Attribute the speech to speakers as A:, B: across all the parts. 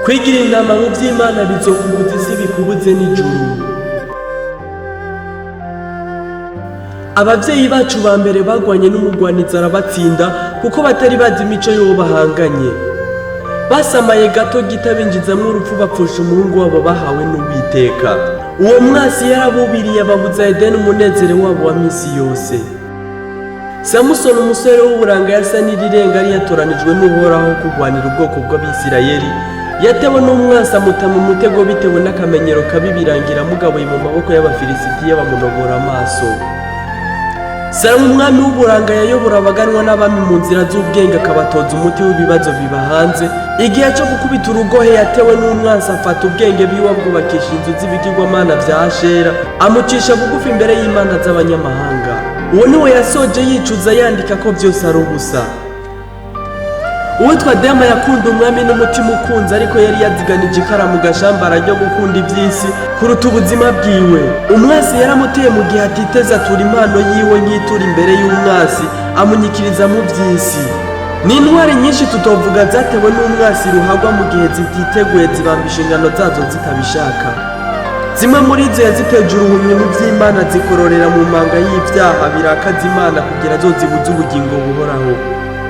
A: kwigira intama mu vy'Imana bizokubuz'isi bikubuze n'ijuru. Abavyeyi bacu ba mbere bagwanye n'umugwanizi arabatsinda kuko batari bazi imico y'uwo bahanganye. Basamaye gato gita binjizamwo urupfu bapfusha umuhungu wabo bahawe n'Uwiteka. Uwo mwasi yarabubiriye ababuza Edeni umunezero wabo wa misi yose. Samusoni umusore w'uburanga yasa n'irirenga yari yatoranijwe n'Uhoraho kugwanira ubwoko bw'Abisirayeli, yatewe n'umwasi amuta mu mutego bitewe n'akamenyero kabi birangira mugabuye mu maboko y'Abafilisitiya bamunogora amaso. Salomo umwami w'uburanga yayobora abaganwa n'abami mu nzira z'ubwenge akabatoza umuti w'ibibazo biba hanze. Igihe cyo gukubita urugohe yatewe n'umwansi afata ubwenge biwe abwubakisha inzu z'ibigirwamana vya Ashera, amucisha bugufi imbere y'imana z'abanyamahanga. Uwo niwe yasoje yicuza yandika ko byose ari ubusa. Uwitwa Dema yakunda umwami n'umutima ukunze, ariko yari yaziganije ikaramu gashambara ryo gukunda iby'isi kuruta ubuzima bwiwe. Umwasi yaramuteye mu gihe atiteze atura impano yiwe nk'itura imbere y'umwasi amunyikiriza mu by'isi. Ni intwari nyinshi tutovuga zatewe n'umwasi ruhagwa mu gihe zititeguye zibamba inshingano zazo zitabishaka. Zimwe muri zo yaziteje uruhumye mu by'Imana zikororera mu manga y'ibyaha birakaza Imana kugira zo zibuze ubugingo buhoraho.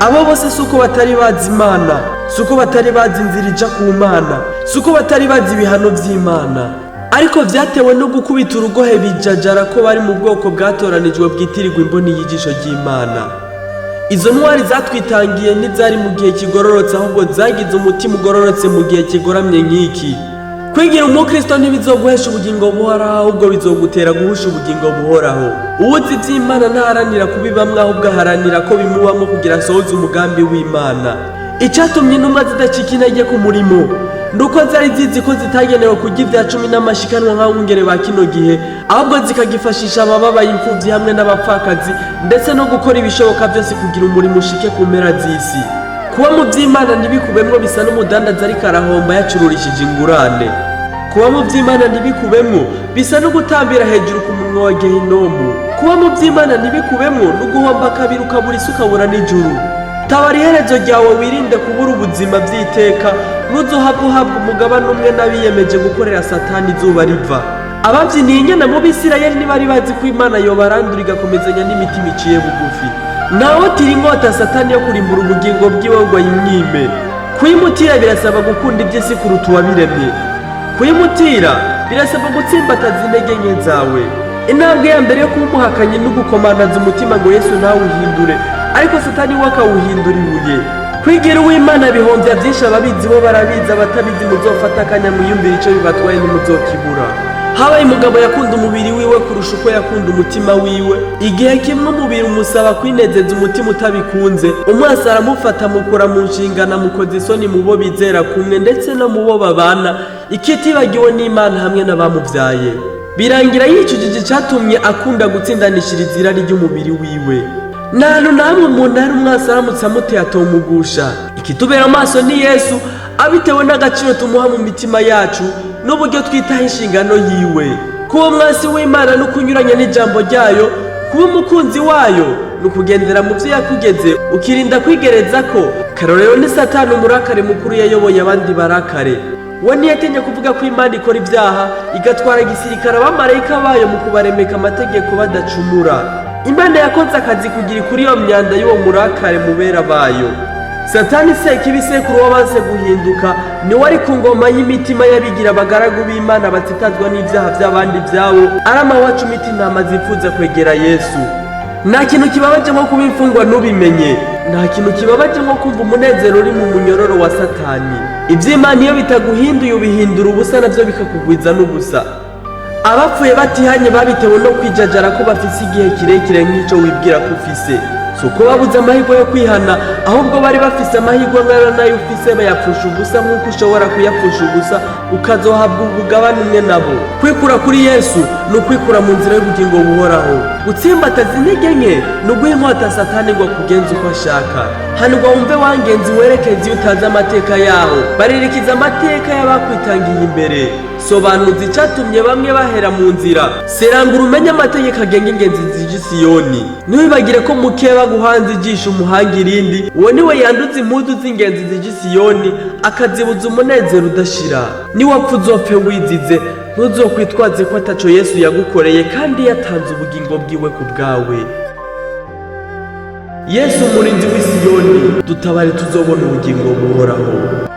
A: Abo bose suko batari bazi Imana, suko batari bazi inzira ija ku Mana, suko batari bazi ibihano by'Imana, ariko vyatewe no gukubita urugohe bijajara ko bari mu bwoko bwatoranijwe bwitirirwa imboni y'ijisho ry'Imana. Izo ntwari zatwitangiye ntizari mu gihe kigororotse, ahubwo zagize umutima ugororotse mu gihe kigoramye nk'iki. Kwigira umukristo ntibizoguhesha ubugingo buhoraho, ahubwo bizogutera guhusha ubugingo buhoraho. Uwuzi ivy'Imana ntaharanira kubibamwo, ahubwo aharanira ko bimubamwo kugira asohoze umugambi w'Imana. Icatumye intumwa zidacika intege ku murimo nuko zari zizi ko zitagenewe kurya ivya cumi n'amashikanwa nk'abungere ba kino gihe, ahubwo zikagifashisha abababaye, imfuvyi hamwe n'abapfakazi, ndetse no gukora ibishoboka vyose kugira umurimo ushike ku mpera z'isi. Kuba mu vy'Imana ntibikubemwo bisa n'umudandaza ariko arahomba yacururishije ingurane. Kuba mu vy'Imana ntibikubemwo bisa no gutambira hejuru ku munwa wa Gehinomu. Kuba mu vy'Imana ntibikubemwo no guhomba kabiri ukabura isi ukabura n'ijuru. Tabara iherezo ryawe wirinde kubura ubuzima vy'iteka, nuzohava uhabwa umugabane umwe n'abiyemeje gukorera Satani izuba riva. Abavyiniye inyana mu Bisirayeli ntibari bazi ko Imana yobarandura igakomezanya n'imitima iciye bugufi. Naho tiri inkota Satani yo kurimbura ubugingo bwiwe ngo ayimwime. Kuyimutira birasaba gukunda iby'isi kuruta uwabiremye. Kuyimutira birasaba gutsimbataza intege nke zawe. Intambwe ya mbere yo kumuhakanya no gukomanaza umutima ngo Yesu nawe uhindure, ariko Satani we akawuhindura ibuye. Kwigira uw'Imana bihomvya vyinshi, ababizi bo barabizi, abatabizi muzofata akanya mwiyumvira ico bibatwaye ntimuzokibura. Habaye umugabo yakunda umubiri wiwe kurusha uko yakunda umutima wiwe. Igihe kimwe umubiri umusaba kwinezeza umutima utabikunze, umwasi aramufata mukura mu nshingano, amukoza isoni mu bo bizera kumwe ndetse no mu bo babana, ikitibagiwe n'Imana hamwe n'abamuvyaye. Birangira yicujije icatumye akunda gutsindanishiriza irari ry'umubiri wiwe. Ntantu namwe umuntu ari umwasi aramutse amuteye atomugusha. Ikitubera amaso ni Yesu, abitewe n'agaciro tumuha mu mitima yacu n'uburyo twitaho inshingano yiwe. Kuba umwasi w'Imana no kunyuranya n'ijambo ryayo, kuba umukunzi wayo nukugendera mu vyo yakugeze ukirinda kwigereza ko. Karorero ni Satani umurakare mukuru yayoboye abandi barakare. We ntiyatinye kuvuga ko Imana ikora ibyaha, igatwara igisirikare abamarayika bayo mu kubaremeka amategeko badacumura. Imana yakoze akazi kugira kuri iyo myanda y'uwo murakare mubera bayo. Satani sekibi sekuru wabanse guhinduka niwe ari ku ngoma y'imitima y'abigira abagaragu b'Imana batitazwa n'ivyaha vy'abandi vyabo, arama wacu imiti intama zifuza kwegera Yesu. Nta kintu kibabaje nko kuba imfungwa nubimenye. Nta kintu kibabaje nko kumva umunezero uri mu munyororo wa Satani. Ivy'Imana iyo bitaguhinduye ubihindura ubusa, navyo bikakugwiza n'ubusa. Abapfuye batihanye babitewe no kwijajara ko bafise igihe kirekire nk'ico wibwira ko ufise. Suko babuze amahirwe yo kwihana, ahubwo bari bafise amahirwe angana nayo ufise bayapfusha ubusa nk'uko ushobora kuyapfusha ubusa ukazohabwa ubugabane umwe nabo. Kwikura kuri Yesu ni ukwikura mu nzira y'ubugingo buhoraho. Gutsimbataza intege nke ni uguha inkota Satani ngo akugenze uko ashaka. Hanurwa wumve wangenzi werekeze iyo utazi amateka yaho, baririkiza amateka y'abakwitangiye imbere. sobanuza icatumye bamwe bahera mu nzira. Serangura umenye amategeko agenga ingenzi zije i Siyoni. Ntiwibagire ko mukeba guhanza ijisho umuhanga irindi, uwo niwe yanduza impuzu z'ingenzi zije i Siyoni, akazibuza umunezero udashira. Niwapfa uzopfe wizize, ntuzokwitwaze ko ataco Yesu yagukoreye kandi yatanze ubugingo bwiwe ku bwawe. Yesu umurinzi w'i Siyoni, dutabare tuzobona ubugingo buhoraho.